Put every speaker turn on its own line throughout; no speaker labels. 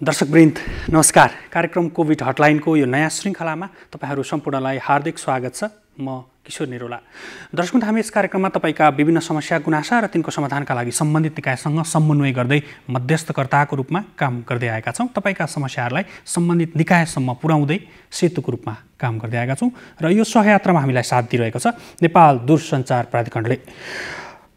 दर्शकवृन्द नमस्कार। कार्यक्रम कोभिड हटलाइनको यो नयाँ श्रृङ्खलामा तपाईहरू सम्पूर्णलाई हार्दिक स्वागत छ। म किशोर निरोला। दर्शकवृन्द, हामी यस कार्यक्रममा तपाईका विभिन्न समस्या गुनासा र तिनको समाधानका लागि सम्बन्धित निकायसँग समन्वय गर्दै मध्यस्थकर्ताको रूपमा काम गर्दै आएका छौँ। तपाईका समस्याहरूलाई सम्बन्धित निकायसम्म पुर्याउँदै सेतुको रूपमा काम गर्दै आएका छौँ र यो सहयात्रामा हामीलाई साथ दिइरहेको छ नेपाल दूरसञ्चार प्राधिकरणले।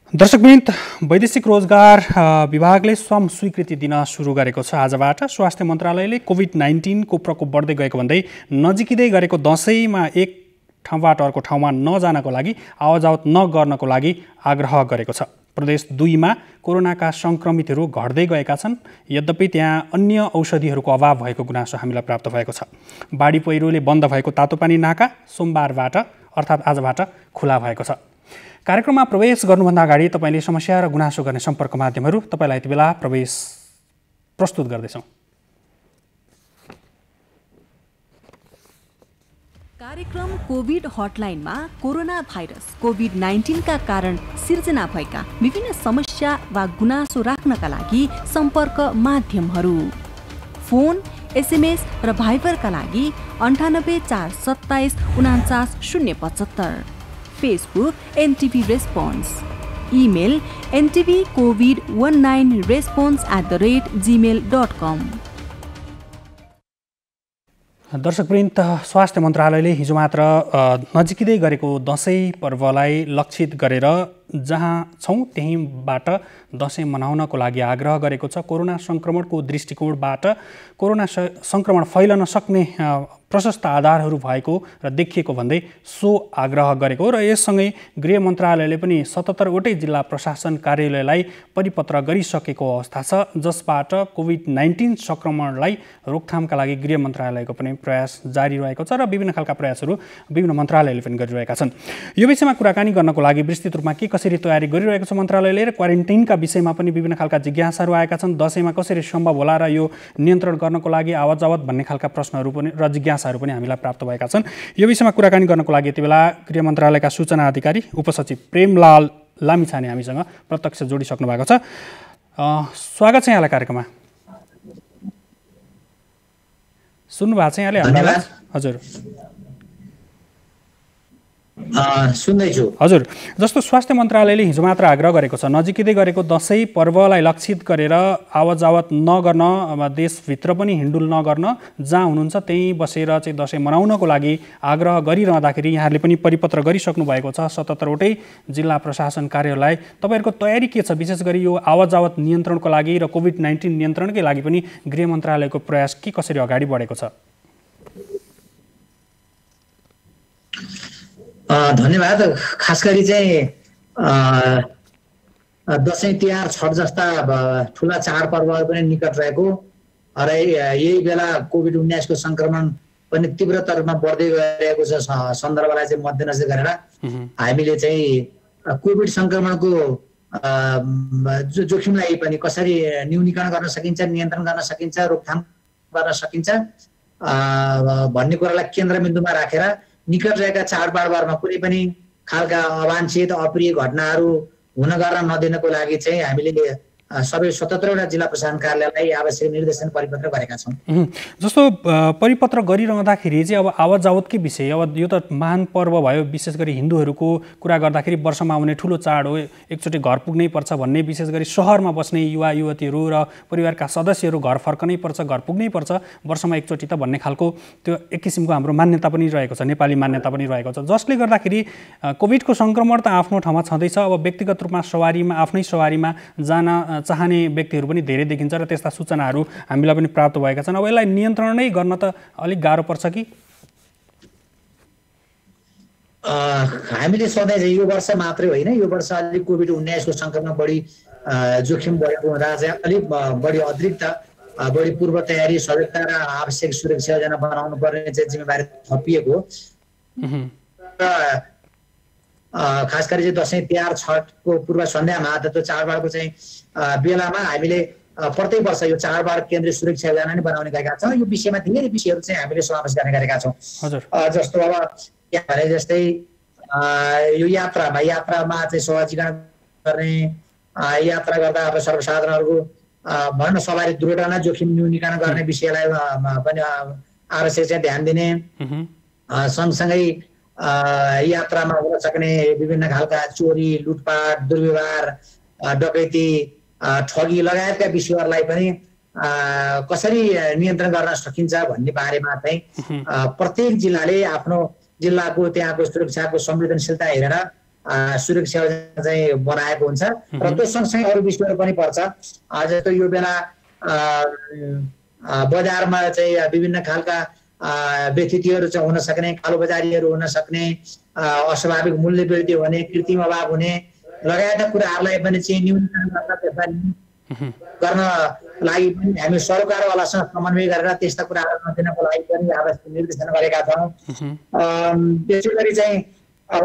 दर्शकवृन्द, वैदेशिक रोजगार विभागले स्वयं स्वीकृति दिन सुरु गरेको छ। आजबाट स्वास्थ्य मन्त्रालयले कोभिड-19 को प्रकोप बढ्दै गएको भन्दै नजिकै गरेको दशैंमा एक ठाउँबाट अर्को ठाउँमा नजानको लागि, आवतजावत नगर्नको लागि आग्रह गरेको छ। प्रदेश 2 मा कोरोनाका संक्रमितहरू घट्दै गएका छन्। यद्यपि त्यहाँ अन्य औषधिहरूको अभाव भएको गुनासो हामीलाई प्राप्त भएको छ। बाढी पहिरोले बन्द भएको तातोपानी नाका सोमबारबाट अर्थात् आजबाट खुला भएको छ। कार्यक्रममा प्रवेश गर्नुभन्दा अगाडि तपाईले समस्या र गुनासो गर्ने सम्पर्क माध्यमहरू तपाईलाई यति बेला प्रस्तुत गर्दैछौँ।
कार्यक्रम कोभिड हटलाइनमा कोरोना भाइरस कोभिड-19 का कारण सिर्जना भएका विभिन्न समस्या वा गुनासो राख्नका लागि सम्पर्क माध्यमहरू फोन, एसएमएस र भाइबरका लागि 98 427 49 075, Facebook NTV response, email ntvcovid19response@gmail.com।
दर्शकवृन्द, स्वास्थ्य मन्त्रालयले हिजो मात्र नजिकै गरेको दशैं पर्वलाई लक्षित गरेर जहाँ छौँ त्यहीँबाट दशैं मनाउनको लागि आग्रह गरेको छ। कोरोना संक्रमणको दृष्टिकोणबाट कोरोना संक्रमण फैलन सक्ने प्रशस्त आधारहरू भएको र देखिएको भन्दै सो आग्रह गरेको र यससँगै गृह मन्त्रालयले पनि 77 वटै जिल्ला प्रशासन कार्यालयलाई परिपत्र गरिसकेको अवस्था छ, जसबाट कोभिड-19 संक्रमणलाई रोकथामका लागि गृह मन्त्रालयको पनि प्रयास जारी रहेको छ र विभिन्न खालका प्रयासहरू विभिन्न मन्त्रालयले पनि गरिरहेका छन्। यो विषयमा कुराकानी गर्नको लागि विस्तृत रूपमा के कसरी तयारी गरिरहेको छ मन्त्रालयले र क्वारेन्टाइनका विषयमा पनि विभिन्न खालका जिज्ञासाहरू आएका छन्। दशैंमा कसरी सम्भव होला र यो नियन्त्रण गर्नको लागि आवतजावत भन्ने खालका प्रश्नहरू पनि र जिज्ञासाहरू पनि हामीलाई प्राप्त भएका छन्। यो विषयमा कुराकानी गर्नको लागि यति बेला गृह मन्त्रालयका सूचना अधिकारी उपसचिव प्रेमलाल लामिछाने हामीसँग प्रत्यक्ष जोडिसक्नु भएको छ। स्वागत छ यहाँलाई कार्यक्रममा। सुन्नु भएको छ यहाँले हामीलाई? हजुर
सुन्दैछु।
हजुर, जस्तो स्वास्थ्य मन्त्रालयले हिजो मात्र आग्रह गरेको छ, नजिकै गरेको दशैं पर्वलाई लक्षित गरेर आवतजावत नगर्न, देशभित्र पनि हिँडुल नगर्न, जहाँ हुनुहुन्छ त्यहीँ बसेर चाहिँ दशैं मनाउनको लागि आग्रह गरिरहँदाखेरि यहाँहरूले पनि परिपत्र गरिसक्नु भएको छ 77 वटै जिल्ला प्रशासन कार्यालय। तपाईँहरूको तयारी के छ, विशेष गरी यो आवतजावत नियन्त्रणको लागि र कोभिड-19 नियन्त्रणकै लागि पनि गृह मन्त्रालयको प्रयास के कसरी अगाडि बढेको छ?
धन्यवाद। खास गरी चाहिँ दशैं तिहार छठ जस्ता ठुला चाडपर्वहरू पनि निकट रहेको र यही बेला कोभिड-19 को संक्रमण पनि तीव्रता रूपमा बढ्दै गइरहेको छ सन्दर्भलाई चाहिँ मध्यनजर गरेर हामीले चाहिँ कोभिड संक्रमणको जोखिमलाई पनि कसरी न्यूनीकरण गर्न सकिन्छ, नियन्त्रण गर्न सकिन्छ, रोकथाम गर्न सकिन्छ भन्ने कुरालाई केन्द्रबिन्दुमा राखेर निकट रहेका चाडबाडमा कुनै पनि खालका अवांछित अप्रिय घटनाहरू हुन गर्न नदिनको लागि चाहिँ हामीले सबै 77 वटा जिल्ला प्रशासन कार्यालयलाई आवश्यक निर्देशन परिपत्र गरेका छौँ।
जस्तो परिपत्र गरिरहँदाखेरि चाहिँ अब आवतजावतकै विषय, अब यो त महान पर्व भयो, विशेष गरी हिन्दूहरूको कुरा गर्दाखेरि वर्षमा आउने ठुलो चाड हो, एकचोटि घर पुग्नै पर्छ भन्ने, विशेष गरी सहरमा बस्ने युवा युवतीहरू र परिवारका सदस्यहरू घर फर्कनै पर्छ, घर पुग्नै पर्छ वर्षमा एकचोटि त भन्ने खालको त्यो एक किसिमको हाम्रो मान्यता पनि रहेको छ, नेपाली मान्यता पनि रहेको छ, जसले गर्दाखेरि कोभिडको संक्रमण त आफ्नो ठाउँमा छँदैछ। अब व्यक्तिगत रूपमा सवारीमा, आफ्नै सवारीमा जान चाहने व्यक्तिहरू पनि धेरै देखिन्छ र त्यस्ता सूचनाहरू हामीलाई पनि प्राप्त भएका छन्। अब यसलाई नियन्त्रण नै गर्न त अलिक गाह्रो पर्छ कि?
हामीले सधैँ यो वर्ष मात्रै होइन, यो वर्ष अलिक कोभिड-19 को संक्रमण बढी जोखिम बढेको हुँदा चाहिँ अलिक बढी अतिरिक्त बढी पूर्व तयारी, सजगता र आवश्यक सुरक्षा योजना बनाउनु पर्ने चाहिँ जिम्मेवारी थपिएको हो। खास गरी चाहिँ दशैं तिहार छठको पूर्व सन्ध्यामा त्यो चाडबाडको चाहिँ बेलामा हामीले प्रत्येक वर्ष यो चाडबाड केन्द्रीय सुरक्षा योजना नै बनाउने गरेका छौँ। यो विषयमा धेरै विषयहरू चाहिँ हामीले समावेश गर्ने गरेका छौँ। जस्तो अब यहाँ भने जस्तै यो यात्रामा चाहिँ सहजीकरण गर्ने, यात्रा गर्दा अब सर्वसाधारणहरूको भनौँ न सवारी दुर्घटना जोखिम न्यूनीकरण गर्ने विषयलाई पनि आवश्यक चाहिँ ध्यान दिने, सँगसँगै यात्रामा हुन सक्ने विभिन्न खालका चोरी, लुटपाट, दुर्व्यवहार, डकैती, ठगी लगायतका विषयहरूलाई पनि कसरी नियन्त्रण गर्न सकिन्छ भन्ने बारेमा चाहिँ प्रत्येक जिल्लाले आफ्नो जिल्लाको त्यहाँको सुरक्षाको संवेदनशीलता हेरेर सुरक्षा चाहिँ बनाएको हुन्छ र त्यो सँगसँगै अरू विषयहरू पनि पर्छ। जस्तो यो बेला बजारमा चाहिँ विभिन्न खालका व्यतिथिहरू चाहिँ हुन सक्ने, कालोबजारीहरू हुन सक्ने, अस्वाभाविक मूल्य वृद्धि हुने, कृत्रिम अभाव हुने लगायतका कुराहरूलाई पनि चाहिँ न्यूनीकरण गर्न लागि पनि हामी सरकारवालासँग समन्वय गरेर त्यस्ता कुराहरू नदिनको लागि पनि आवश्यक निर्देशन गरेका छौँ। त्यसै गरी चाहिँ अब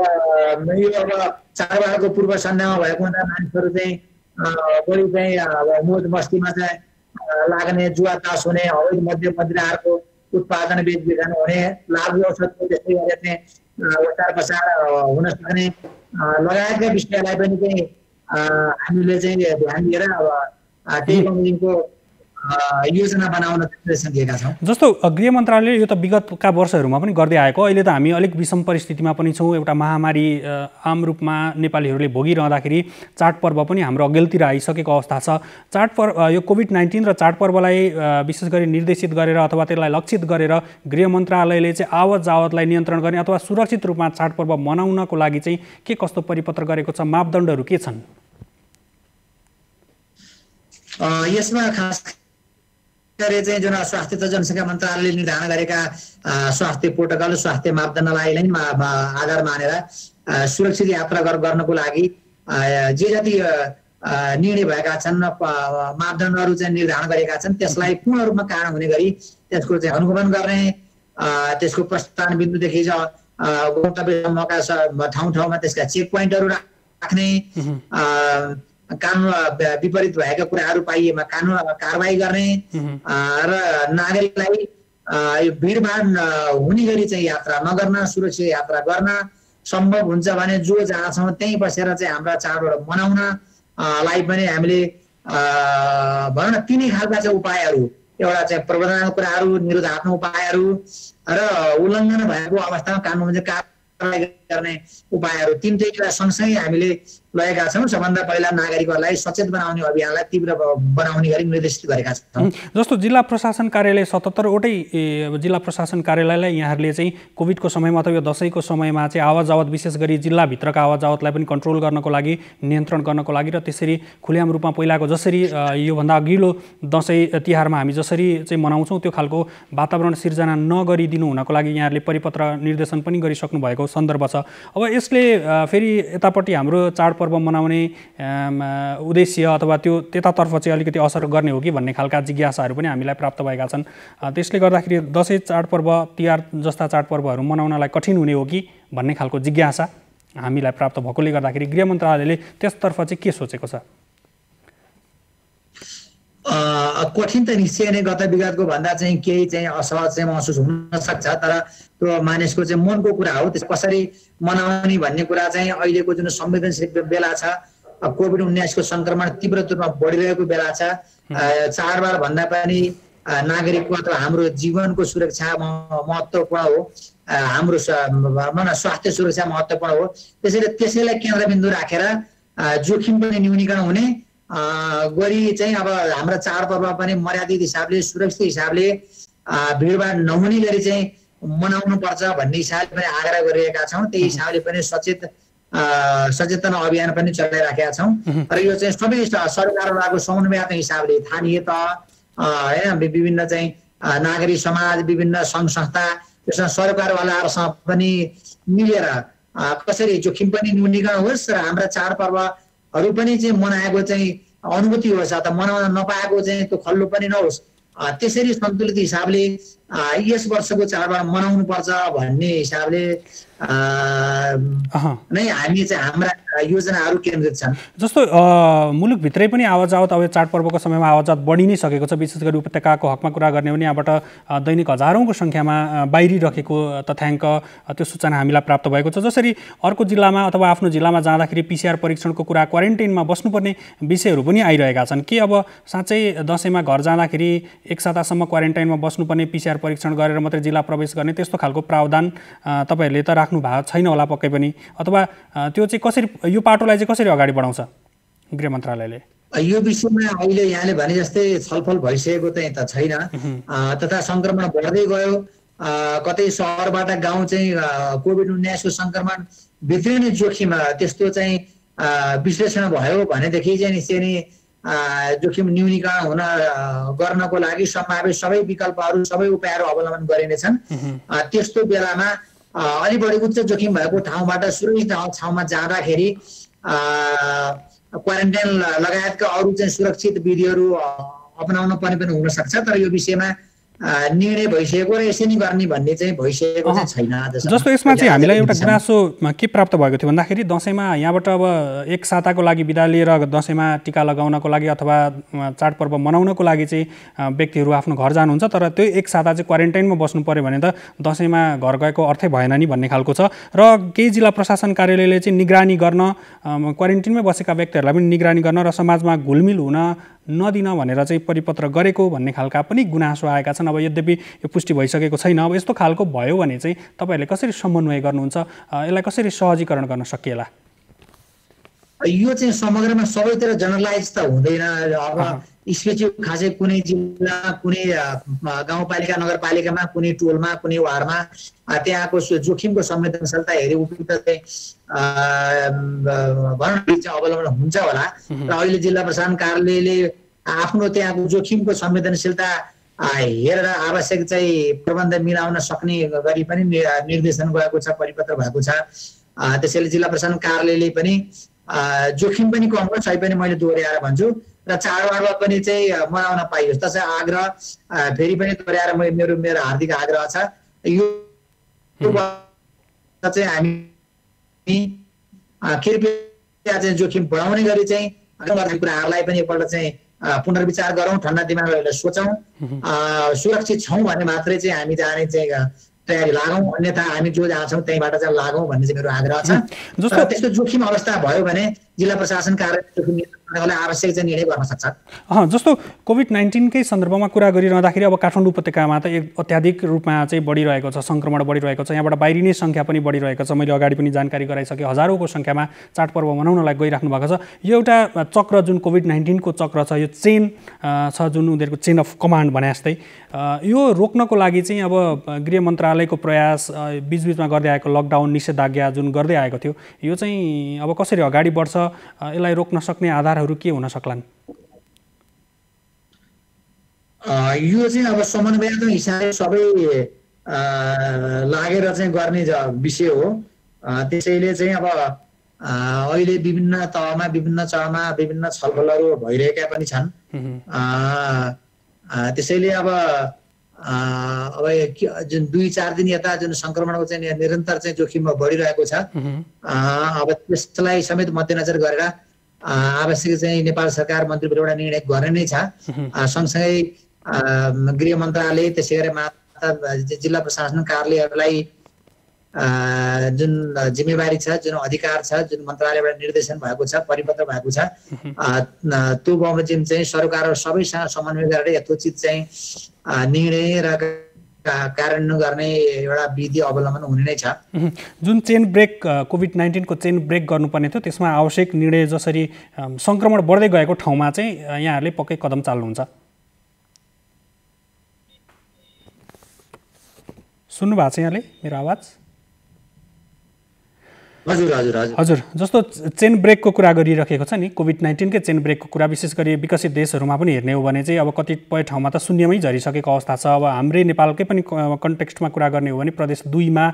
यो अब चाडबाडको पूर्व सन्ध्यामा भएको हुँदा मानिसहरू चाहिँ बढी चाहिँ मोज मस्तीमा चाहिँ लाग्ने, जुवा तास हुने, अवैध मद्य मदिराहरूको उत्पादन बेचबिखन हुने, लागु औषधको त्यस्तै गरी चाहिँ ओसार पसार हुन सक्ने लगायतका विषयलाई पनि चाहिँ हामीले चाहिँ ध्यान दिएर अब त्यही बमोजिमको योजना बनाउन निर्देशन दिएका छौँ।
जस्तो गृह मन्त्रालयले यो त विगतका वर्षहरूमा पनि गर्दै आएको, अहिले त हामी अलिक विषम परिस्थितिमा पनि छौँ। एउटा महामारी आम रूपमा नेपालीहरूले भोगिरहँदाखेरि चाडपर्व पनि हाम्रो अघिल्तिर आइसकेको अवस्था छ। चाडपर्व यो कोभिड-19 र चाडपर्वलाई विशेष गरी निर्देशित गरेर अथवा त्यसलाई लक्षित गरेर गृह मन्त्रालयले चाहिँ आवत जावतलाई नियन्त्रण गर्ने अथवा सुरक्षित रूपमा चाडपर्व मनाउनको लागि चाहिँ के कस्तो परिपत्र गरेको छ, मापदण्डहरू के छन्?
यसमा खास गरी चाहिँ जुन स्वास्थ्य तथा जनसङ्ख्या मन्त्रालयले निर्धारण गरेका स्वास्थ्य प्रोटोकल, स्वास्थ्य मापदण्डलाई नै आधार मानेर सुरक्षित यात्रा गर्नको लागि जे जति निर्णय भएका छन्, मापदण्डहरू चाहिँ निर्धारण गरेका छन्, त्यसलाई पूर्ण रूपमा कारण हुने गरी त्यसको चाहिँ अनुगमन गर्ने, त्यसको प्रस्थान बिन्दुदेखि गन्तव्यसम्मका ठाउँ ठाउँमा त्यसका चेक पोइन्टहरू राख्ने, कानुन विपरीत भएका कुराहरू पाइएमा कानुन कारबाही गर्ने र नागरिकलाई यो भिडभाड हुने गरी चाहिँ यात्रा नगर्न, सुरक्षित यात्रा गर्न, सम्भव हुन्छ भने जो जहाँ छौँ त्यहीँ बसेर चाहिँ हाम्रा चाडबाड मनाउनलाई पनि हामीले भनौँ न तिनै खालका चाहिँ उपायहरू, एउटा चाहिँ प्रबन्धन कुराहरू, निरोधात्मक उपायहरू र उल्लङ्घन भएको अवस्थामा कानुन कारबाही गर्ने उपायहरू तिनटै सँगसँगै हामीले लगेका छौँ। सबभन्दा पहिला नागरिकहरूलाई सचेत बनाउने अभियानलाई तीव्र बनाउने गरी निर्देशित गरेका छौँ।
जस्तो जिल्ला प्रशासन कार्यालय 77वटै जिल्ला प्रशासन कार्यालयलाई यहाँहरूले चाहिँ कोभिडको समयमा अथवा यो दसैँको समयमा चाहिँ आवाज जावत विशेष गरी जिल्लाभित्रका आवाज जावतलाई पनि कन्ट्रोल गर्नको लागि, नियन्त्रण गर्नको लागि र त्यसरी खुल्याम रूपमा पहिलाको जसरी योभन्दा अघिल्लो दसैँ तिहारमा हामी जसरी चाहिँ मनाउँछौँ त्यो खालको वातावरण सिर्जना नगरिदिनु हुनको लागि यहाँहरूले परिपत्र निर्देशन पनि गरिसक्नु भएको सन्दर्भ छ। अब यसले फेरि यतापट्टि हाम्रो चाडपर्व मनाउने उद्देश्य अथवा त्यो त्यतातर्फ चाहिँ अलिकति असर गर्ने हो कि भन्ने खालका जिज्ञासाहरू पनि हामीलाई प्राप्त भएका छन्। त्यसले गर्दाखेरि दसैँ चाडपर्व, तिहार जस्ता चाडपर्वहरू मनाउनलाई कठिन हुने हो कि भन्ने खालको जिज्ञासा हामीलाई प्राप्त भएकोले गर्दाखेरि गृह मन्त्रालयले त्यसतर्फ चाहिँ के सोचेको छ?
कठिन त निश्चय नै गत विगतको भन्दा चाहिँ केही चाहिँ असहज चाहिँ महसुस हुन सक्छ, तर त्यो मानिसको चाहिँ मनको कुरा हो। त्यस कसरी मनाउने भन्ने कुरा चाहिँ अहिलेको जुन संवेदनशील बेला छ, कोभिड-19 को संक्रमण तीव्र रूपमा बढिरहेको बेला छ, चाडबाड भन्दा पनि नागरिकको अथवा हाम्रो जीवनको सुरक्षा महत्त्वपूर्ण हो, हाम्रो स्वास्थ्य सुरक्षा महत्त्वपूर्ण हो। त्यसैलाई केन्द्रबिन्दु राखेर जोखिम पनि न्यूनीकरण हुने गरी चाहिँ अब हाम्रा चाडपर्व पनि मर्यादित हिसाबले, सुरक्षित हिसाबले, भिडभाड नहुने गरी चाहिँ मनाउनु पर्छ भन्ने हिसाबले पनि आग्रह गरिरहेका छौँ। त्यही हिसाबले पनि सचेतना अभियान पनि चलाइराखेका छौँ र यो चाहिँ सबै सरकारवालाको समन्वयको हिसाबले स्थानीय तह होइन, विभिन्न चाहिँ नागरिक समाज, विभिन्न सङ्घ संस्था, त्यसमा सरकारवालाहरूसँग पनि मिलेर कसरी जोखिम पनि न्यूनीकरण होस् र हाम्रा चाडपर्वहरू पनि चाहिँ मनाएको चाहिँ अनुभूति होस् अथवा मनाउन नपाएको चाहिँ त्यो खल्लो पनि नहोस्, त्यसरी सन्तुलित हिसाबले यस वर्षको चाडबाड मनाउनु पर्छ भन्ने हिसाबले नै हामी चाहिँ हाम्रा योजनाहरू केन्द्रित छन्।
जस्तो मुलुकभित्रै पनि आवत जावत अब चाडपर्वको समयमा आवत जावत बढी नै सकेको छ। विशेष गरी उपत्यकाको हकमा कुरा गर्ने भने यहाँबाट दैनिक हजारौँको सङ्ख्यामा बाहिरिरहेको तथ्याङ्क त्यो सूचना हामीलाई प्राप्त भएको छ। जसरी अर्को जिल्लामा अथवा आफ्नो जिल्लामा जाँदाखेरि PCR परीक्षणको कुरा, क्वारेन्टाइनमा बस्नुपर्ने विषयहरू पनि आइरहेका छन्। के अब साँच्चै दसैँमा घर जाँदाखेरि एक सातासम्म क्वारेन्टाइनमा बस्नुपर्ने, PCR परीक्षण गरेर मात्रै जिल्ला प्रवेश गर्ने त्यस्तो खालको प्रावधान तपाईँहरूले त राख्नु भएको छैन होला पक्कै पनि, अथवा त्यो चाहिँ कसरी यो पाटोलाई चाहिँ कसरी अगाडि बढाउँछ गृह मन्त्रालयले?
यो विषयमा अहिले यहाँले भने जस्तै छलफल भइसकेको चाहिँ त छैन। तथा सङ्क्रमण बढ्दै गयो, कतै सहरबाट गाउँ चाहिँ कोभिड-19 को सङ्क्रमण भित्रिने जोखिम त्यस्तो चाहिँ विश्लेषण भयो भनेदेखि चाहिँ निश्चय नै जोखिम न्यूनीकरण हुन गर्नको लागि सम्भाव्य सबै विकल्पहरू, सबै उपायहरू अवलम्बन गरिनेछन्। त्यस्तो बेलामा अलि बढी उच्च जोखिम भएको ठाउँबाट सुरक्षित ठाउँमा जाँदाखेरि क्वारेन्टाइन लगायतका अरू चाहिँ सुरक्षित विधिहरू अपनाउन पर्ने पनि हुन सक्छ। तर यो विषयमा निर्णय भइसकेको र यसरी गर्ने भन्ने चाहिँ भइसकेको चाहिँ छैन।
जस्तो यसमा चाहिँ हामीलाई एउटा गुनासो के प्राप्त भएको थियो भन्दाखेरि दसैँमा यहाँबाट अब एक साताको लागि बिदा लिएर दसैँमा टिका लगाउनको लागि अथवा चाडपर्व मनाउनको लागि चाहिँ व्यक्तिहरू आफ्नो घर जानुहुन्छ, तर त्यो एक साता चाहिँ क्वारेन्टाइनमा बस्नु पर्यो भने त दसैँमा घर गएको अर्थै भएन नि भन्ने खालको छ। र केही जिल्ला प्रशासन कार्यालयले चाहिँ निगरानी गर्न, क्वारेन्टाइनमै बसेका व्यक्तिहरूलाई पनि निगरानी गर्न र समाजमा घुलमिल हुन नदिन भनेर चाहिँ परिपत्र गरेको भन्ने खालका पनि गुनासो आएका छन्। अब यद्यपि यो पुष्टि भइसकेको छैन। अब यस्तो खालको भयो भने चाहिँ तपाईँहरूले कसरी समन्वय गर्नुहुन्छ, यसलाई कसरी सहजीकरण गर्न सकिएला?
यो चाहिँ समग्रमा सबैतिर जनरलाइज त हुँदैन। अब स्पेसिफिक खासै कुनै जिल्ला, कुनै गाउँपालिका, नगरपालिकामा, कुनै टोलमा, कुनै वार्डमा त्यहाँको जोखिमको संवेदनशीलता हेरी उपयुक्त चाहिँ अवलम्बन हुन्छ होला। र अहिले जिल्ला प्रशासन कार्यालयले आफ्नो त्यहाँको जोखिमको संवेदनशीलता हेरेर आवश्यक चाहिँ प्रबन्ध मिलाउन सक्ने गरी पनि निर्देशन गएको छ, परिपत्र भएको छ। त्यसैले जिल्ला प्रशासन कार्यालयले पनि जोखिम पनि कम गर्छ, सही पनि मैले दोहोऱ्याएर भन्छु, र चाडबाडमा पनि चाहिँ मनाउन पाइयोस् त्यसै आग्रह फेरि पनि दोहोऱ्याएर मेरो हार्दिक आग्रह छ। यो चाहिँ हामी कृपया चाहिँ जोखिम बढाउने गरी चाहिँ कुराहरूलाई पनि एकपल्ट चाहिँ पुनर्विचार गरौँ, ठन्डा दिमागले सोचौँ, सुरक्षित छौँ भने मात्रै चाहिँ हामी जाने चाहिँ तयारी लागौँ, अन्यथा हामी जो जहाँ छौँ त्यहीँबाट चाहिँ लागौँ भन्ने चाहिँ मेरो आग्रह छ। जस्तो त्यस्तो जोखिम अवस्था भयो भने जिल्ला प्रशासन कार्यालय आवश्यक चाहिँ निर्णय गर्न सक्छ।
जस्तो कोभिड-19 कै सन्दर्भमा कुरा गरिरहँदाखेरि अब काठमाडौँ उपत्यकामा त अत्याधिक रूपमा चाहिँ बढिरहेको छ, सङ्क्रमण बढिरहेको छ, यहाँबाट बाहिरिने सङ्ख्या पनि बढिरहेको छ। मैले अगाडि पनि जानकारी गराइसकेँ, हजारौँको सङ्ख्यामा चाडपर्व मनाउनलाई गइराख्नु भएको छ। यो एउटा चक्र जुन कोभिड-19 को चक्र छ, यो चेन छ जुन उनीहरूको चेन अफ कमान्ड भने जस्तै, यो रोक्नको लागि चाहिँ अब गृह मन्त्रालयको प्रयास, बिचबिचमा गर्दै आएको लकडाउन, निषेधाज्ञा जुन गर्दै आएको थियो, यो चाहिँ अब कसरी अगाडि बढ्छ, यसलाई रोक्न सक्ने आधारहरू के हुन सक्लान्?
यो चाहिँ अब समन्वयको हिसाबले सबै लागेर चाहिँ गर्ने विषय हो। त्यसैले चाहिँ अब अहिले विभिन्न तहमा, विभिन्न चरणमा विभिन्न छलफलहरू भइरहेका पनि छन्। त्यसैले अब जुन 2-4 दिन यता जुन सङ्क्रमणको चाहिँ निरन्तर चाहिँ जोखिम बढिरहेको छ, अब त्यसलाई समेत मध्यनजर गरेर आवश्यक चाहिँ नेपाल सरकार मन्त्रीबाट एउटा निर्णय गर्ने नै छ। सँगसँगै गृह मन्त्रालय, त्यसै गरी जिल्ला प्रशासन कार्यालयहरूलाई जुन जिम्मेवारी छ, जुन अधिकार छ, जुन मन्त्रालयबाट निर्देशन भएको छ, परिपत्र भएको छ, त्यो बमोजिम चाहिँ सरकार र सबैसँग समन्वय गरेर यथोचित चाहिँ निर्णय र कार्यान्वयन गर्ने एउटा विधि अवलम्बन हुने नै छ।
जुन चेन ब्रेक, कोभिड-19 को चेन ब्रेक गर्नुपर्ने थियो, त्यसमा आवश्यक निर्णय जसरी सङ्क्रमण बढ्दै गएको ठाउँमा चाहिँ यहाँहरूले पक्कै कदम चाल्नुहुन्छ। सुन्नु भएको छ यहाँले मेरो आवाज?
हजुर हजुर हजुर
हजुर जस्तो चेन ब्रेकको कुरा गरिरहेको छ नि कोभिड-19 कै चेन ब्रेकको कुरा विशेष गरी विकसित देशहरूमा पनि हेर्ने हो भने चाहिँ अब कतिपय ठाउँमा त शून्यमै झरिसकेको अवस्था छ। अब हाम्रै नेपालकै पनि कन्टेक्स्टमा कुरा गर्ने हो भने प्रदेश 2 मा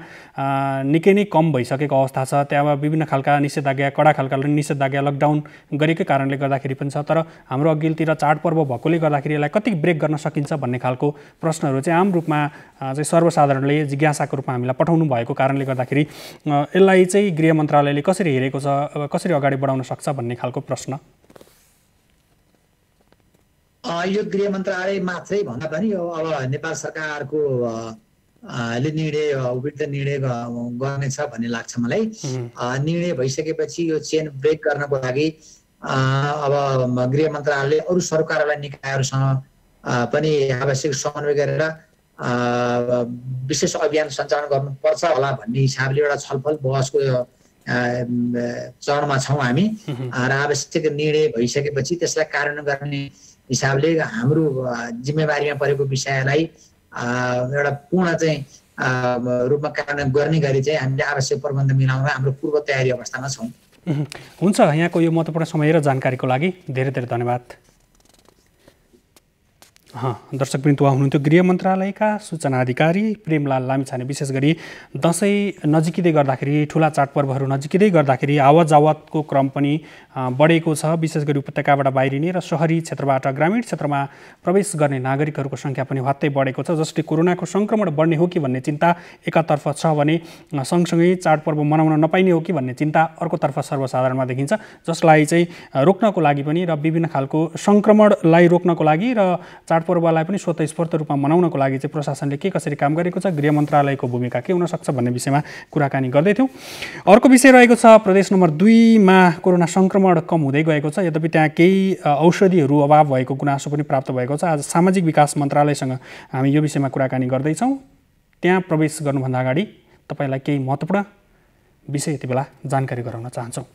निकै नै कम भइसकेको अवस्था छ। त्यहाँ विभिन्न खालका निषेधाज्ञा कडा खालका निषेधाज्ञा लकडाउन गरेकै कारणले गर्दाखेरि पनि छ। तर हाम्रो अघिल्तिर चाडपर्व भएकोले गर्दाखेरि यसलाई कति ब्रेक गर्न सकिन्छ भन्ने खालको प्रश्नहरू चाहिँ आम रूपमा चाहिँ सर्वसाधारणले जिज्ञासाको रूपमा हामीलाई पठाउनु भएको कारणले गर्दाखेरि यसलाई चाहिँ गृह मन्त्रालयले कसरी हेरेको छ, कसरी अगाडि बढाउन सक्छ भन्ने खालको प्रश्न।
यो गृह मन्त्रालय मात्रै भन्दा पनि अब नेपाल सरकारको ले निर्णय उपयुक्त निर्णय गर्नेछ भन्ने लाग्छ मलाई। निर्णय भइसकेपछि यो चेन ब्रेक गर्नको लागि अब गृह मन्त्रालयले अरू सरकारवाला निकायहरूसँग पनि आवश्यक समन्वय गरेर विशेष अभियान सञ्चालन गर्नुपर्छ होला भन्ने हिसाबले एउटा छलफल बहसको चरणमा छौँ हामी। र आवश्यक निर्णय भइसकेपछि त्यसलाई कार्यान्वयन गर्ने हिसाबले हाम्रो जिम्मेवारीमा परेको विषयलाई एउटा पूर्ण चाहिँ रूपमा कार्यान्वयन गर्ने गरी चाहिँ हामीले आवश्यक प्रबन्ध मिलाउन हाम्रो पूर्व तयारी अवस्थामा छौँ।
हुन्छ, यहाँको यो महत्त्वपूर्ण समय र जानकारीको लागि धेरै धेरै धन्यवाद। दर्शकवृन्द, उहाँ हुनुहुन्थ्यो गृह मन्त्रालयका सूचना अधिकारी प्रेमलाल लामिछाने। विशेष गरी दसैँ नजिकिँदै गर्दाखेरि, ठुला चाडपर्वहरू नजिकिँदै गर्दाखेरि आवत जावतको क्रम पनि बढेको छ। विशेष गरी उपत्यकाबाट बाहिरिने र सहरी क्षेत्रबाट ग्रामीण क्षेत्रमा प्रवेश गर्ने नागरिकहरूको सङ्ख्या पनि हत्तै बढेको छ। जसले कोरोनाको सङ्क्रमण बढ्ने हो कि भन्ने चिन्ता एकातर्फ छ भने सँगसँगै चाडपर्व मनाउन नपाइने हो कि भन्ने चिन्ता अर्कोतर्फ सर्वसाधारणमा देखिन्छ। जसलाई चाहिँ रोक्नको लागि पनि र विभिन्न खालको सङ्क्रमणलाई रोक्नको लागि र चाडपर्वलाई पनि स्वतस्फूर्त रूपमा मनाउनको लागि चाहिँ प्रशासनले के कसरी काम गरेको छ, गृह मन्त्रालयको भूमिका के हुनसक्छ भन्ने विषयमा कुराकानी गर्दैथ्यौँ। अर्को विषय रहेको छ प्रदेश नम्बर 2 मा कोरोना सङ्क्रमण कम हुँदै गएको छ। यद्यपि त्यहाँ केही औषधिहरू अभाव भएको गुनासो पनि प्राप्त भएको छ। आज सामाजिक विकास मन्त्रालयसँग हामी यो विषयमा कुराकानी गर्दैछौँ। त्यहाँ प्रवेश गर्नुभन्दा अगाडि तपाईँलाई केही महत्त्वपूर्ण विषय यति बेला जानकारी गराउन चाहन्छौँ।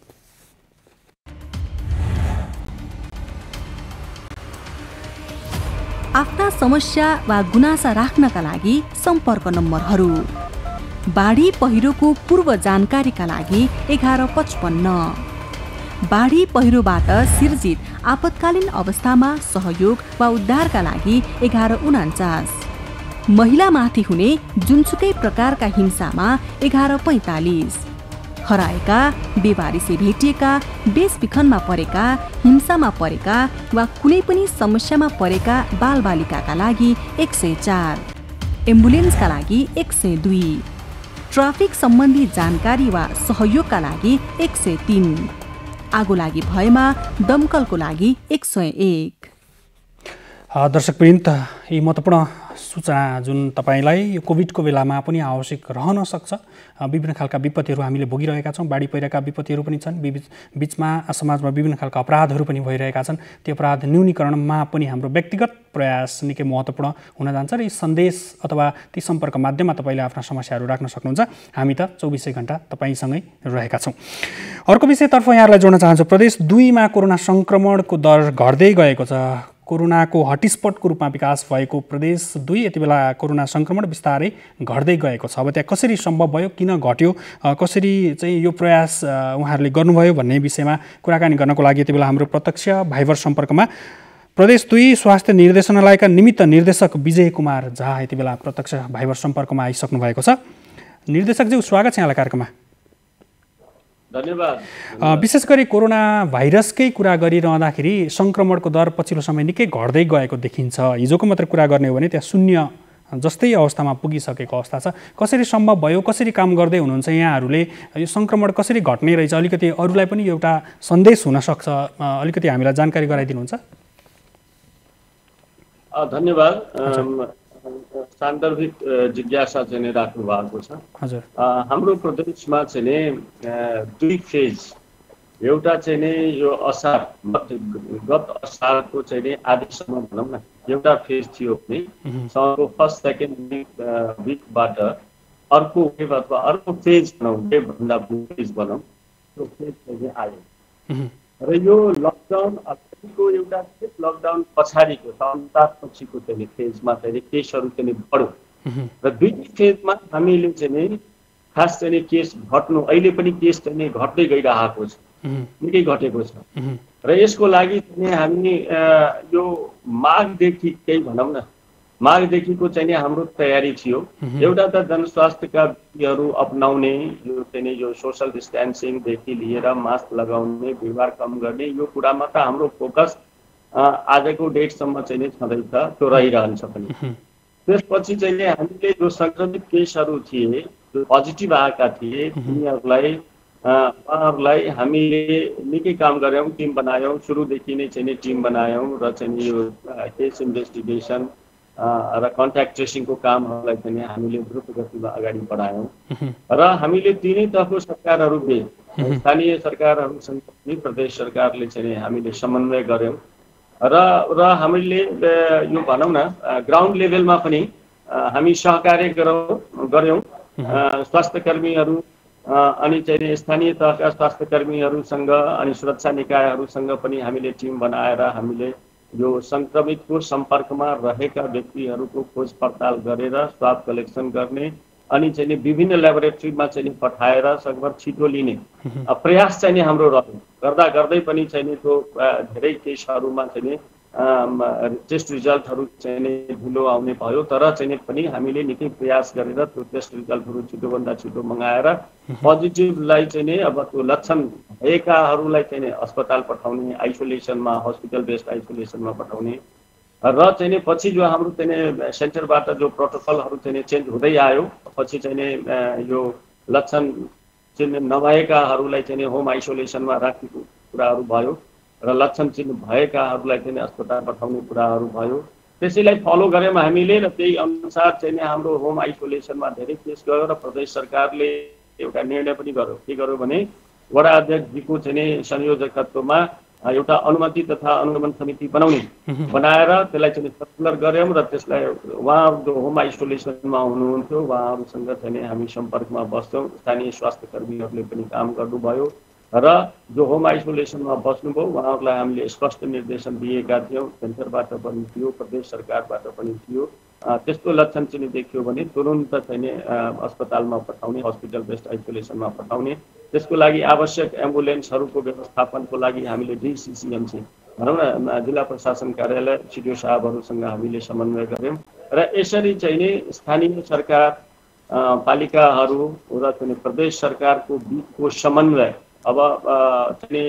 आफ्ना समस्या वा गुनासा राख्नका लागि सम्पर्क नम्बरहरू: बाढी पहिरोको पूर्व जानकारीका लागि 1155, बाढी पहिरोबाट सिर्जित आपतकालीन अवस्थामा सहयोग वा उद्धारका लागि 1149, महिलामाथि हुने जुनसुकै प्रकारका हिंसामा 1145, हराएका, बेवारिसे भेटिएका, बेचबिखनमा परेका, हिंसामा परेका वा कुनै पनि समस्यामा परेका बालबालिकाका लागि 104, एम्बुलेन्सका लागि 102, ट्राफिक सम्बन्धी जानकारी वा सहयोगका लागि 103, आगो लागि भएमा दमकलको लागि 101।
दर्शकवृन्द, यी महत्त्वपूर्ण सूचना जुन तपाईँलाई यो कोभिडको बेलामा पनि आवश्यक रहन सक्छ। विभिन्न खालका विपत्तिहरू हामीले भोगिरहेका छौँ। बाढी पहिरोका विपत्तिहरू पनि छन्। बिचमा समाजमा विभिन्न खालका अपराधहरू पनि भइरहेका छन्। त्यो अपराध न्यूनीकरणमा पनि हाम्रो व्यक्तिगत प्रयास निकै महत्त्वपूर्ण हुन जान्छ र यी सन्देश अथवा ती सम्पर्क माध्यममा तपाईँले आफ्ना समस्याहरू राख्न सक्नुहुन्छ। हामी त 24 घण्टा तपाईँसँगै रहेका छौँ। अर्को विषयतर्फ यहाँलाई जोड्न चाहन्छु। प्रदेश 2 मा कोरोना सङ्क्रमणको दर घट्दै गएको छ। कोरोनाको हटस्पटको रूपमा विकास भएको प्रदेश 2 यति बेला कोरोना सङ्क्रमण बिस्तारै घट्दै गएको छ। अब त्यहाँ कसरी सम्भव भयो, किन घट्यो, कसरी चाहिँ यो प्रयास उहाँहरूले गर्नुभयो भन्ने विषयमा कुराकानी गर्नको लागि यति बेला हाम्रो प्रत्यक्ष भाइबर सम्पर्कमा प्रदेश 2 स्वास्थ्य निर्देशनालयका निमित्त निर्देशक विजय कुमार झा यति बेला प्रत्यक्ष भाइबर सम्पर्कमा आइसक्नु भएको छ। निर्देशकज्यू, स्वागत छ यहाँलाई कार्यक्रममा।
धन्यवाद।
विशेष गरी कोरोना भाइरसकै कुरा गरिरहँदाखेरि सङ्क्रमणको दर पछिल्लो समय निकै घट्दै गएको देखिन्छ। हिजोको मात्र कुरा गर्ने हो भने त्यहाँ 0 जस्तै अवस्थामा पुगिसकेको अवस्था छ। कसरी सम्भव भयो, कसरी काम गर्दै हुनुहुन्छ यहाँहरूले, यो सङ्क्रमण कसरी घट्ने रहेछ, अलिकति अरूलाई पनि एउटा सन्देश हुनसक्छ, अलिकति हामीलाई जानकारी गराइदिनुहुन्छ?
धन्यवाद। सान्दर्भिक जिज्ञासा चाहिँ राख्नु भएको छ।
हजुर,
हाम्रो प्रदेशमा चाहिँ नि 2 फेज, एउटा चाहिँ नि यो गत असारको चाहिँ नि आदिसम्म भनौँ न एउटा फेज थियो भने साउनको फर्स्ट सेकेन्ड विकबाट अर्को वेभ अथवा अर्को फेज भनौँ, वेभभन्दा फेज भनौँ, त्यो फेज चाहिँ आयो। र यो लकडाउन को एउटा लकडाउन पछाडिको पछिको चाहिँ फेजमा चाहिँ केसहरू चाहिँ बढ्यो र 2 फेजमा हामीले चाहिँ खास चाहिँ केस घट्नु अहिले पनि केस चाहिँ घट्दै गइरहेको छ, निकै घटेको छ। र यसको लागि चाहिँ हामी यो माघदेखि केही भनौँ न, माघदेखिको चाहिँ हाम्रो तयारी थियो। एउटा त जनस्वास्थ्यका विधिहरू अपनाउने, यो चाहिँ यो सोसल डिस्टेन्सिङदेखि लिएर मास्क लगाउने, भिडभाड कम गर्ने, यो कुरामा त हाम्रो फोकस आजको डेटसम्म चाहिँ छँदैछ, त्यो रहिरहन्छ पनि। त्यसपछि चाहिँ हामीले जो सङ्क्रमित केसहरू थिए, जो पोजिटिभ आएका थिए, उहाँहरूलाई हामीले निकै काम गऱ्यौँ, टिम बनायौँ, सुरुदेखि नै चाहिँ टिम बनायौँ र चाहिँ यो केस इन्भेस्टिगेसन र कन्ट्याक्ट ट्रेसिङको कामहरूलाई चाहिँ हामीले द्रुत गतिमा अगाडि बढायौँ। र हामीले तिनै तहको सरकारहरू बीच, स्थानीय सरकारहरूसँग पनि प्रदेश सरकारले चाहिँ हामीले समन्वय गऱ्यौँ र हामीले यो भनौँ न ग्राउन्ड लेभलमा पनि हामी सहकार्य गऱ्यौँ। स्वास्थ्य कर्मीहरू अनि चाहिँ स्थानीय तहका स्वास्थ्य कर्मीहरूसँग अनि सुरक्षा निकायहरूसँग पनि हामीले टिम बनाएर हामीले यो सङ्क्रमितको सम्पर्कमा रहेका व्यक्तिहरूको खोज पडताल गरेर स्वाब कलेक्सन गर्ने अनि चाहिँ विभिन्न ल्याबोरेटरीमा चाहिँ पठाएर सकभर छिटो लिने प्रयास चाहिँ हाम्रो रह्यो। गर्दै पनि चाहिँ त्यो धेरै केसहरूमा चाहिँ टेस्ट रिजल्टहरू चाहिँ ढिलो आउने भयो, तर चाहिँ पनि हामीले निकै प्रयास गरेर त्यो टेस्ट रिजल्टहरू छिटोभन्दा छिटो मगाएर पोजिटिभलाई चाहिँ अब त्यो लक्षण भएकाहरूलाई चाहिँ अस्पताल पठाउने, आइसोलेसनमा, हस्पिटल बेस्ड आइसोलेसनमा पठाउने र चाहिँ पछि जो हाम्रो चाहिँ सेन्टरबाट जो प्रोटोकलहरू चाहिँ चेन्ज हुँदै आयो, पछि चाहिँ यो लक्षण चाहिँ नभएकाहरूलाई चाहिँ होम आइसोलेसनमा राखेको कुराहरू भयो र लक्षण चिन्ह भएकाहरूलाई चाहिँ अस्पताल पठाउने कुराहरू भयो। त्यसैलाई फलो गऱ्यौँ हामीले र त्यही अनुसार चाहिँ हाम्रो होम आइसोलेसनमा धेरै केस गयो र प्रदेश सरकारले एउटा निर्णय पनि गर्यो। के गर्यो भने वडा अध्यक्षजीको चाहिँ संयोजकत्वमा एउटा अनुमति तथा अनुगमन समिति बनाएर त्यसलाई चाहिँ सर्कुलर गऱ्यौँ र त्यसलाई उहाँहरू जो होम आइसोलेसनमा हुनुहुन्थ्यो उहाँहरूसँग चाहिँ हामी सम्पर्कमा बस्छौँ। स्थानीय स्वास्थ्य कर्मीहरूले पनि काम गर्नुभयो र जो होम आइसोलेसनमा बस्नुभयो उहाँहरूलाई हामीले स्पष्ट निर्देशन दिएका थियौँ। सेन्टरबाट पनि थियो, प्रदेश सरकारबाट पनि थियो। त्यस्तो लक्षण चाहिँ देखियो भने तुरुन्त चाहिँ अस्पतालमा पठाउने, हस्पिटल बेस्ड आइसोलेसनमा पठाउने। त्यसको लागि आवश्यक एम्बुलेन्सहरूको व्यवस्थापनको लागि हामीले डिसिसिएमसी भनौँ न जिल्ला प्रशासन कार्यालय सिडिओ साहबहरूसँग हामीले समन्वय गऱ्यौँ र यसरी चाहिँ नि स्थानीय सरकार, पालिकाहरू र चाहिँ प्रदेश सरकारको बिचको समन्वय अब चाहिँ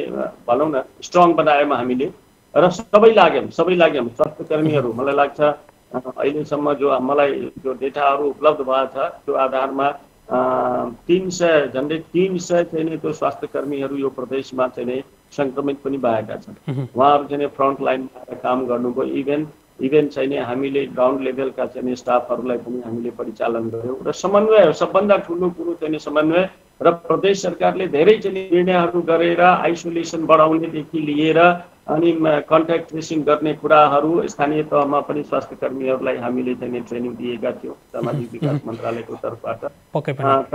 भनौँ न स्ट्रङ बनायौँ हामीले र सबै लाग्यौँ स्वास्थ्य कर्मीहरू। मलाई लाग्छ अहिलेसम्म जो मलाई जो डेटाहरू उपलब्ध भएको छ त्यो आधारमा 300 झन्डै 300 चाहिँ त्यो स्वास्थ्य कर्मीहरू यो प्रदेशमा चाहिँ सङ्क्रमित पनि भएका छन्। उहाँहरू चाहिँ फ्रन्ट लाइनमा काम गर्नुभयो। इभेन चाहिँ हामीले ग्राउन्ड लेभलका चाहिँ स्टाफहरूलाई पनि हामीले परिचालन गऱ्यौँ र समन्वय सबभन्दा ठुलो कुरो चाहिँ समन्वय र प्रदेश सरकारले धेरै चाहिँ निर्णयहरू गरेर आइसोलेसन बढाउनेदेखि लिएर अनि कन्ट्याक्ट ट्रेसिङ गर्ने कुराहरू स्थानीय तहमा पनि स्वास्थ्य कर्मीहरूलाई हामीले चाहिँ ट्रेनिङ दिएका थियौँ सामाजिक विकास मन्त्रालयको तर्फबाट।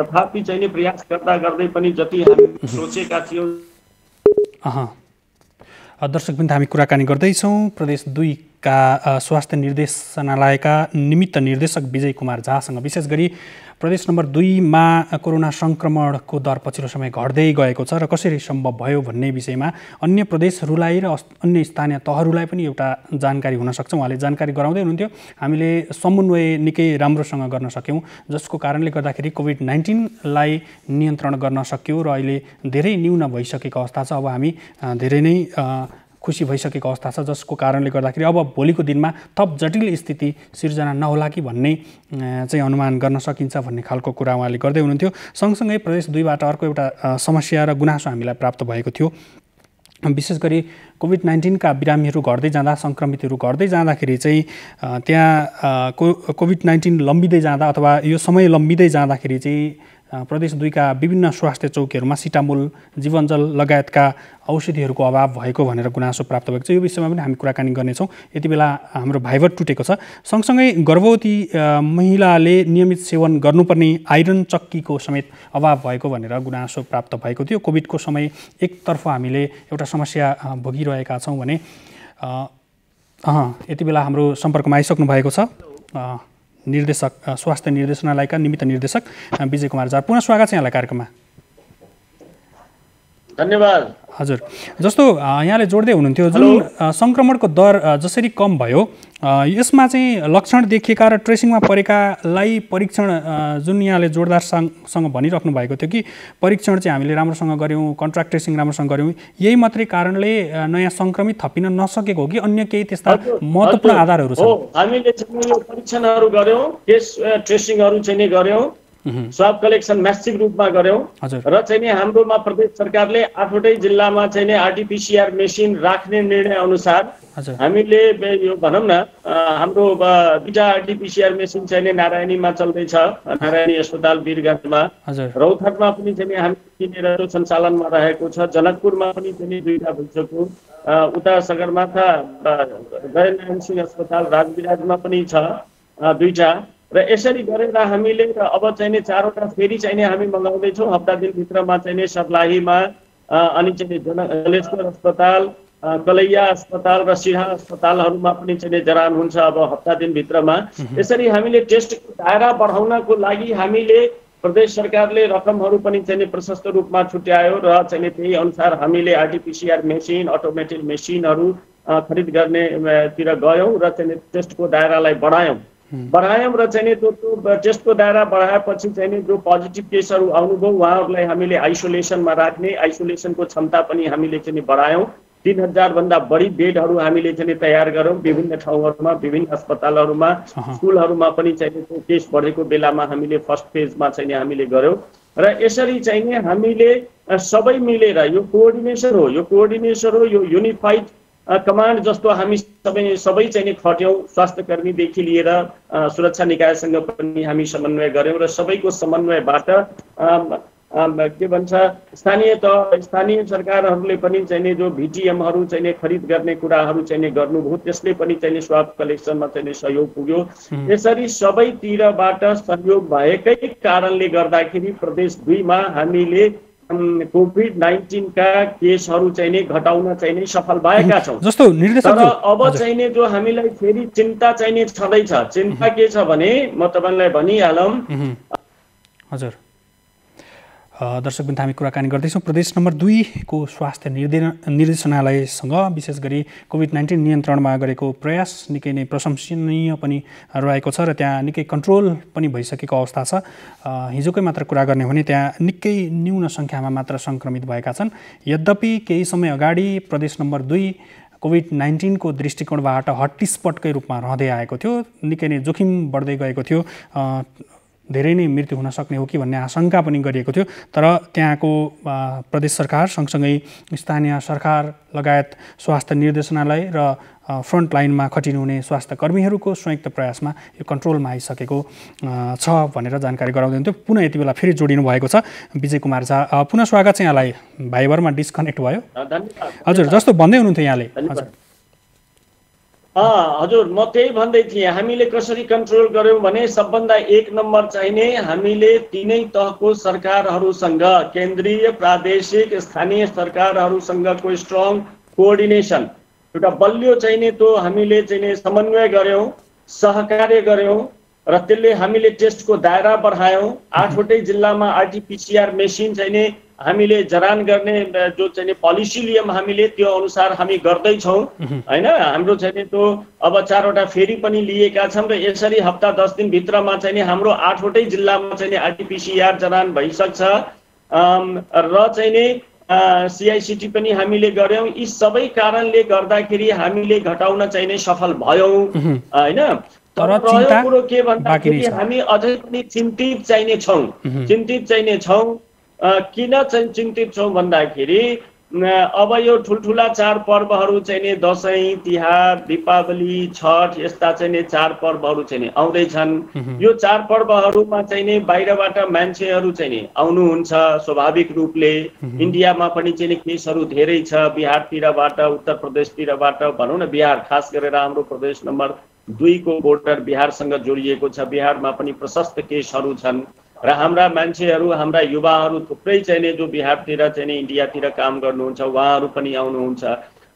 तथापि चाहिँ प्रयास गर्दै पनि जति हामी सोचेका थियौँ।
दर्शकवृन्द, हामी कुराकानी गर्दैछौँ प्रदेश 2 का स्वास्थ्य निर्देशनालयका निमित्त निर्देशक विजय कुमार झासँग। विशेष गरी प्रदेश नम्बर 2 मा कोरोना सङ्क्रमणको दर पछिल्लो समय घट्दै गएको छ र कसरी सम्भव भयो भन्ने विषयमा अन्य प्रदेशहरूलाई र अन्य स्थानीय तहहरूलाई पनि एउटा जानकारी हुन सक्छ। उहाँले जानकारी गराउँदै हुनुहुन्थ्यो। हामीले समन्वय निकै राम्रोसँग गर्न सक्यौँ, जसको कारणले गर्दाखेरि कोभिड-19लाई नियन्त्रण गर्न सक्यो र अहिले धेरै न्यून भइसकेको अवस्था छ। अब हामी धेरै नै खुसी भइसकेको अवस्था छ, जसको कारणले गर्दाखेरि अब भोलिको दिनमा थप जटिल स्थिति सिर्जना नहोला कि भन्ने चाहिँ अनुमान गर्न सकिन्छ भन्ने खालको कुरा उहाँले गर्दै हुनुहुन्थ्यो। सँगसँगै प्रदेश 2 बाट अर्को एउटा समस्या र गुनासो हामीलाई प्राप्त भएको थियो। विशेष गरी कोभिड-19 का बिरामीहरू घट्दै जाँदा, सङ्क्रमितहरू घट्दै जाँदाखेरि चाहिँ त्यहाँ कोभिड-19 लम्बिँदै जाँदा अथवा यो समय लम्बिँदै जाँदाखेरि चाहिँ प्रदेश 2 का विभिन्न स्वास्थ्य चौकीहरूमा सिटामोल, जीवनजल लगायतका औषधिहरूको अभाव भएको भनेर गुनासो प्राप्त भएको छ। यो विषयमा पनि हामी कुराकानी गर्नेछौँ। यति बेला हाम्रो भाइबर टुटेको छ। सँगसँगै गर्भवती महिलाले नियमित सेवन गर्नुपर्ने आइरन चक्कीको समेत अभाव भएको भनेर गुनासो प्राप्त भएको थियो। कोभिडको समय एकतर्फ हामीले एउटा समस्या भोगिरहेका छौँ भने यति बेला हाम्रो सम्पर्कमा आइसक्नु भएको छ। निर्देशक स्वास्थ्य निर्देशनालयका निमित्त निर्देशक विजय कुमार जार, पुनः स्वागत छ यहाँलाई कार्यक्रममा।
धन्यवाद।
हजुर, जस्तो यहाँले जोड्दै हुनुहुन्थ्यो जुन सङ्क्रमणको दर जसरी कम भयो यसमा चाहिँ लक्षण देखिएका र ट्रेसिङमा परेकालाई परीक्षण जुन यहाँले जोडदारसँग भनिराख्नु भएको थियो कि परीक्षण चाहिँ हामीले राम्रोसँग गऱ्यौँ, कन्ट्र्याक्ट ट्रेसिङ राम्रोसँग गऱ्यौँ, यही मात्रै कारणले नयाँ सङ्क्रमित थपिन नसकेको हो कि अन्य केही त्यस्ता महत्त्वपूर्ण आधारहरू छन्?
हामीले चाहिँ यो परीक्षणहरू गऱ्यौँ, केस ट्रेसिङहरू चाहिँ गऱ्यौँ, स्वाब कलेक्सन म्यासिभ रूपमा गऱ्यौँ र चाहिँ हाम्रोमा प्रदेश सरकारले 8वटै जिल्लामा चाहिँ आरटीपीसीआर मेसिन राख्ने निर्णय अनुसार हामीले यो भनौँ न हाम्रो 2टा आरटीपीसीआर मेसिन चाहिँ नारायणीमा चल्दैछ, नारायणी अस्पताल वीरगञ्जमा, रौतहटमा पनि चाहिँ हामी किनेर सञ्चालनमा रहेको छ, जनकपुरमा पनि चाहिँ 2टा भइसक्यो, उता सगरमाथा गैरनारायण सिंह अस्पताल राजविराजमा पनि छ 2टा र यसरी गरेर हामीले अब चाहिँ 4वटा फेरि चाहिँ हामी मगाउँदैछौँ हप्ता दिनभित्रमा चाहिँ सर्लाहीमा अनि चाहिँ जलेश्वर अस्पताल, कलैया अस्पताल र सिंहा अस्पतालहरूमा पनि चाहिँ जरान हुन्छ अब हप्ता दिनभित्रमा। यसरी हामीले टेस्टको दायरा बढाउनको लागि हामीले प्रदेश सरकारले रकमहरू पनि चाहिँ प्रशस्त रूपमा छुट्यायो र चाहिँ त्यही अनुसार हामीले आरटीपीसीआर मेसिन, अटोमेटेड मेसिनहरू खरिद गर्नेतिर गयौँ र चाहिँ टेस्टको दायरालाई बढायौँ र चाहिँ त्यो टेस्टको दायरा बढाएपछि चाहिँ जो पोजिटिभ केसहरू आउनुभयो उहाँहरूलाई हामीले आइसोलेसनमा राख्ने, आइसोलेसनको क्षमता पनि हामीले चाहिँ बढायौँ। 3000 भन्दा बढी बेडहरू हामीले चाहिँ तयार गरौँ विभिन्न ठाउँहरूमा, विभिन्न अस्पतालहरूमा, स्कुलहरूमा पनि चाहिँ त्यो केस बढेको बेलामा हामीले फर्स्ट फेजमा चाहिँ हामीले गऱ्यौँ र यसरी चाहिँ हामीले सबै मिलेर यो कोअर्डिनेसन हो, यो युनिफाइड कमान्ड जस्तो हामी सबै चाहिँ खट्यौँ। स्वास्थ्यकर्मीदेखि लिएर सुरक्षा निकायसँग पनि हामी समन्वय गऱ्यौँ र सबैको समन्वयबाट के भन्छ स्थानीय सरकारहरूले पनि चाहिँ जो भिटिएमहरू चाहिँ खरिद गर्ने कुराहरू चाहिँ गर्नुभयो, त्यसले पनि चाहिँ स्वाब कलेक्सनमा चाहिँ सहयोग पुग्यो। यसरी सबैतिरबाट सहयोग भएकै कारणले गर्दाखेरि प्रदेश 2 मा हामीले कोभिड-19 का केसहरू चाहिँ घटाउन चाहिँ सफल भएका छौँ।
जस्तो निर्देशक
तर अब चाहिँ जो हामीलाई फेरि चिन्ता चाहिँ छँदैछ। चिन्ता के छ भने म तपाईलाई भनिहालौँ।
हजुर, दर्शकवृन्द हामी कुराकानी गर्दैछौँ प्रदेश नम्बर 2 को स्वास्थ्य निर्देशनालयसँग विशेष गरी कोभिड-19 नियन्त्रणमा गरेको प्रयास निकै नै प्रशंसनीय पनि रहेको छ र त्यहाँ निकै कन्ट्रोल पनि भइसकेको अवस्था छ। हिजोकै मात्र कुरा गर्ने भने त्यहाँ निकै न्यून सङ्ख्यामा मात्र सङ्क्रमित भएका छन्। यद्यपि केही समय अगाडि प्रदेश नम्बर 2 कोभिड-19 को दृष्टिकोणबाट हटस्पटकै रूपमा रहँदै आएको थियो, निकै नै जोखिम बढ्दै गएको थियो, धेरै नै मृत्यु हुन सक्ने हो कि भन्ने आशंका पनि गरिएको थियो। तर त्यहाँको प्रदेश सरकार सँगसँगै स्थानीय सरकार लगायत स्वास्थ्य निर्देशनालय र फ्रन्ट लाइनमा खटिनुहुने स्वास्थ्य कर्मीहरूको संयुक्त प्रयासमा यो कन्ट्रोलमा आइसकेको छ भनेर जानकारी गराउँदै हुन्थ्यो। पुनः यति बेला फेरि जोडिनु भएको छ विजय कुमार झा, पुनः स्वागत छ यहाँलाई। भाइबरमा डिस्कनेक्ट भयो। हजुर, जस्तो भन्दै हुनुहुन्थ्यो यहाँले।
हजुर, म त्यही भन्दै थिएँ हामीले कसरी कन्ट्रोल गर्यौँ भने सबभन्दा 1 नम्बर चाहिने हामीले तीनै तहको सरकारहरूसँग, केन्द्रीय, प्रादेशिक, स्थानीय सरकारहरूसँगको स्ट्रङ कोअर्डिनेसन, एउटा बलियो चाहिने त्यो हामीले चाहिँ समन्वय गर्यौँ, सहकार्य गर्यौँ र त्यसले हामीले टेस्टको दायरा बढायौँ। 8वटै जिल्लामा आरटीपीसीआर मेसिन चाहिने हामीले जरान गर्ने जो चाहिँ पोलिसी लियौँ हामीले त्यो अनुसार हामी गर्दैछौँ हैन। हाम्रो चाहिँ त्यो अब 4वटा फेरि पनि लिएका छौँ र यसरी हप्ता 10 दिनभित्रमा चाहिँ हाम्रो 8वटै जिल्लामा चाहिँ आरटीपीसीआर जरान भइसक्छ र चाहिँ सीआईसीटी पनि हामीले गर्यौँ। यी सबै कारणले गर्दाखेरि हामीले घटाउन चाहिँ सफल भयौँ हैन। तर कुरो के भन्दाखेरि हामी अझै पनि चिन्तित चाहिने छौँ। किन चाहिँ चिन्तित छौँ भन्दाखेरि अब यो ठुल्ठुला चाडपर्वहरू चाहिँ दसैँ, तिहार, दीपावली, छठ यस्ता चाहिँ चाडपर्वहरू चाहिँ आउँदैछन्। यो चाडपर्वहरूमा चाहिँ बाहिरबाट मान्छेहरू चाहिँ आउनुहुन्छ स्वाभाविक रूपले। इन्डियामा पनि चाहिँ केसहरू धेरै छ, बिहारतिरबाट, उत्तर प्रदेशतिरबाट भनौँ न। बिहार खास गरेर हाम्रो प्रदेश नम्बर 2 को बोर्डर बिहारसँग जोडिएको छ। बिहारमा पनि प्रशस्त केसहरू छन् र हाम्रा मान्छेहरू, हाम्रा युवाहरू थुप्रै चाहिँ जो बिहारतिर चाहिँ इन्डियातिर काम गर्नुहुन्छ उहाँहरू पनि आउनुहुन्छ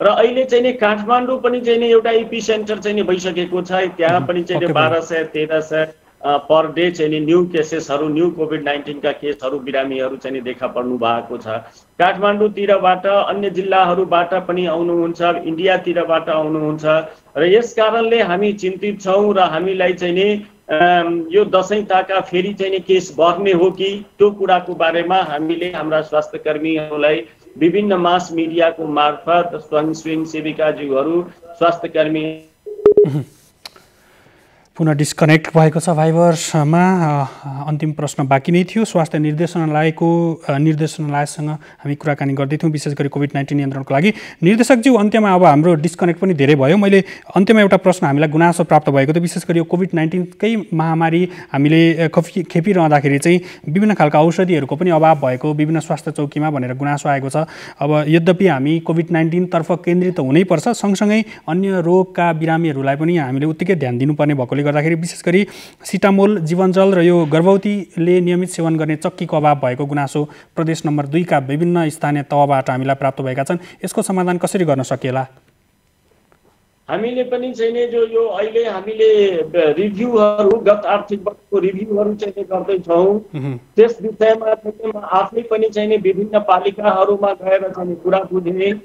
र अहिले चाहिँ नि काठमाडौँ पनि चाहिँ नि एउटा एपी सेन्टर चाहिँ नि भइसकेको छ। त्यहाँ पनि चाहिँ 1200-1300 पर डे चाहिँ नि न्यू केसेसहरू, न्यू कोभिड-19 का केसहरू बिरामीहरू चाहिँ नि देखा पर्नु भएको छ। काठमाडौँतिरबाट अन्य जिल्लाहरूबाट पनि आउनुहुन्छ, इन्डियातिरबाट आउनुहुन्छ र यस कारणले हामी चिन्तित छौँ र हामीलाई चाहिँ नि यो दशैं ताका फेरि चाहिँ नि केस बढ्ने हो कि त्यो कुराको बारेमा हामीले हाम्रा स्वास्थ्य कर्मीहरूलाई विभिन्न मास मिडियाको मार्फत स्वयं सेविकाज्यूहरू स्वास्थ्य कर्मी
पुनः डिस्कनेक्ट भएको छ भाइबरमा। अन्तिम प्रश्न बाँकी नै थियो। स्वास्थ्य निर्देशनालयसँग हामी कुराकानी गर्दै थियौँ विशेष गरी कोभिड-19 नियन्त्रणको लागि। निर्देशकज्यू, अन्त्यमा अब हाम्रो डिस्कनेक्ट पनि धेरै भयो। मैले अन्त्यमा एउटा प्रश्न हामीलाई गुनासो प्राप्त भएको थियो, विशेष गरी यो कोभिड-19कै महामारी हामीले खेपिरहँदाखेरि चाहिँ विभिन्न खालका औषधिहरूको पनि अभाव भएको विभिन्न स्वास्थ्य चौकीमा भनेर गुनासो आएको छ। अब यद्यपि हामी कोभिड-19 तर्फ केन्द्रित हुनैपर्छ, सँगसँगै अन्य रोगका बिरामीहरूलाई पनि हामीले उत्तिकै ध्यान दिनुपर्ने भएकोले गर्दाखेरि विशेष गरी सिटामोल, जीवनजल र यो गर्भवतीले नियमित सेवन गर्ने चक्कीको अभाव भएको गुनासो प्रदेश नम्बर 2 का विभिन्न स्थानीय तहबाट हामीलाई प्राप्त भएका छन्। यसको समाधान कसरी गर्न सकिएला?
हामीले पनि चाहिँ जो यो अहिले हामीले रिभ्यूहरू गत आर्थिक वर्षको रिभ्यूहरू चाहिँ गर्दैछौँ। त्यस विषयमा चाहिँ म आफै पनि चाहिँ विभिन्न पालिकाहरूमा गएर चाहिँ कुरा बुझेँ।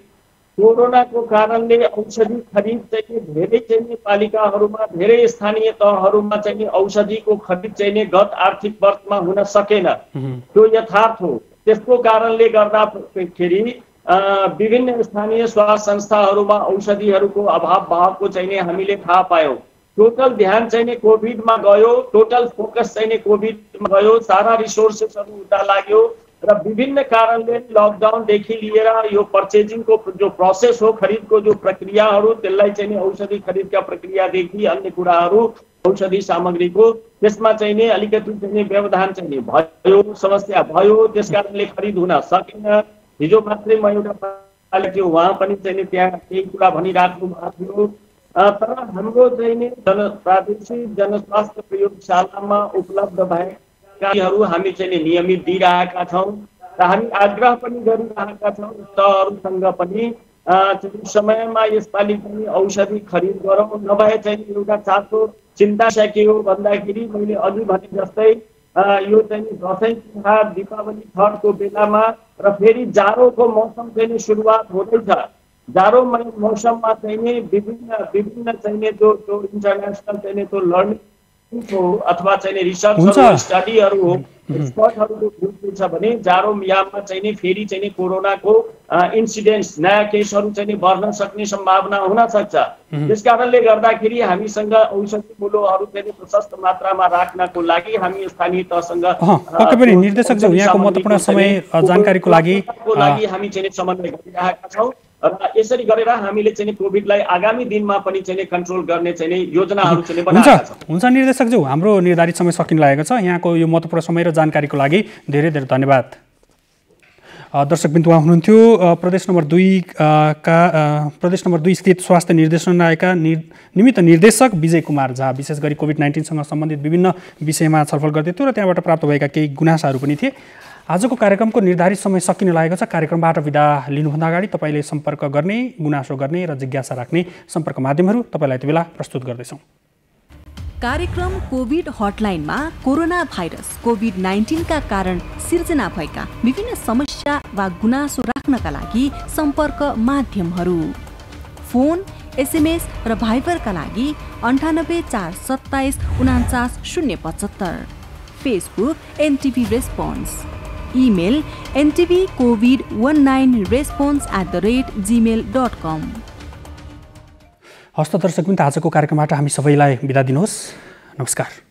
कोरोनाको कारणले औषधि खरिद चाहिँ धेरै चाहिँ पालिकाहरूमा, धेरै स्थानीय तहहरूमा चाहिँ औषधिको खरिद चाहिँ गत आर्थिक वर्षमा हुन सकेन। त्यो यथार्थ हो। त्यसको कारणले गर्दाखेरि विभिन्न स्थानीय स्वास्थ्य संस्थाहरूमा औषधिहरूको अभाव भएको चाहिँ हामीले थाहा पायौँ। टोटल ध्यान चाहिँ कोभिडमा गयो, टोटल फोकस चाहिँ कोभिडमा गयो, सारा रिसोर्सेसहरू उता लाग्यो र विभिन्न कारणले लकडाउनदेखि लिएर यो पर्चेजिङको जो प्रोसेस हो, खरिदको जो प्रक्रियाहरू, त्यसलाई चाहिँ औषधि खरिदका प्रक्रियादेखि अन्य कुराहरू औषधि सामग्रीको त्यसमा चाहिँ अलिकति चाहिँ व्यवधान चाहिँ भयो, समस्या भयो। त्यस कारणले खरिद हुन सकेन। हिजो मात्रै म एउटा पालिका थियो, उहाँ पनि चाहिँ त्यहाँ केही कुरा भनिराख्नु भएको थियो। तर हाम्रो चाहिँ प्रादेशिक जनस्वास्थ्य प्रयोगशालामा उपलब्ध भएकाहरू हामी चाहिँ नियमित दिइरहेका छौँ र हामी आग्रह पनि गरिरहेका छौँ तहहरूसँग पनि समयमा यसपालि पनि औषधि खरिद गरौँ। नभए चाहिँ एउटा चासो चिन्ता के हो भन्दाखेरि मैले अघि भने जस्तै यो चाहिँ दसैँ तिहार दीपावली छठको बेलामा र फेरि जाडोको मौसम चाहिँ सुरुवात हुँदैछ। जाडो मौसममा चाहिँ विभिन्न चाहिँ जो इन्टरनेसनल चाहिँ त्यो लर्निङ हो अथवा चाहिँ रिसर्चहरू स्टडीहरू हो, एक्सपर्टहरूको ग्रुपले छ भने जाडो याममा चाहिँ फेरि चाहिँ कोरोनाको इन्सिडेन्ट्स नयाँ केसहरू चाहिँ बढ्न सक्ने सम्भावना हुन सक्छ। त्यस कारणले गर्दाखेरि हामीसँग औषधि मूल्यहरू चाहिँ प्रशस्त मात्रामा राख्नको लागि हामी स्थानीय तहसँग
पक्कै पनि निर्देशक यहाँको महत्त्वपूर्ण समय जानकारीको लागि
हामी चाहिँ समन्वय गरिरहेका छौँ र यसरी गरेर हामीले चाहिँ कोभिडलाई आगामी दिनमा पनि चाहिँ कन्ट्रोल गर्ने चाहिँ योजनाहरू चाहिँ बनाएका छौँ।
हुन्छ निर्देशकज्यू, हाम्रो निर्धारित समय सकिन लागेको छ। यहाँको यो महत्त्वपूर्ण समय र जानकारीको लागि धेरै धेरै धन्यवाद। दर्शकबिन्दु, उहाँ हुनुहुन्थ्यो प्रदेश नम्बर 2 स्थित स्वास्थ्य निर्देशनालयका निमित्त निर्देशक विजय कुमार झा। विशेष गरी कोभिड-19 सँग सम्बन्धित विभिन्न विषयमा छलफल गर्दै थियो र त्यहाँबाट प्राप्त भएका केही गुनासाहरू पनि थिए। आजको कार्यक्रमको निर्धारित समय सकिन लागेको छ। कार्यक्रमबाट बिदा लिनुभन्दा अगाडि तपाईले सम्पर्क गर्ने, गुनासो गर्ने र जिज्ञासा राख्ने सम्पर्क माध्यमहरू तपाईलाई यति बेला प्रस्तुत गर्दैछौँ।
कार्यक्रम कोभिड हटलाइनमा कोरोना भाइरस कोभिड-19 का कारण सिर्जना भएका विभिन्न समस्या वा गुनासो राख्नका लागि सम्पर्क माध्यमहरू फोन, एसएमएस र भाइबरका लागि 98 427 49 075, Facebook NTV response, email ntvcovid19response@gmail.com।
हस्त दर्शकबिन, आजको कार्यक्रमबाट हामी सबैलाई बिदा दिनुहोस्। नमस्कार।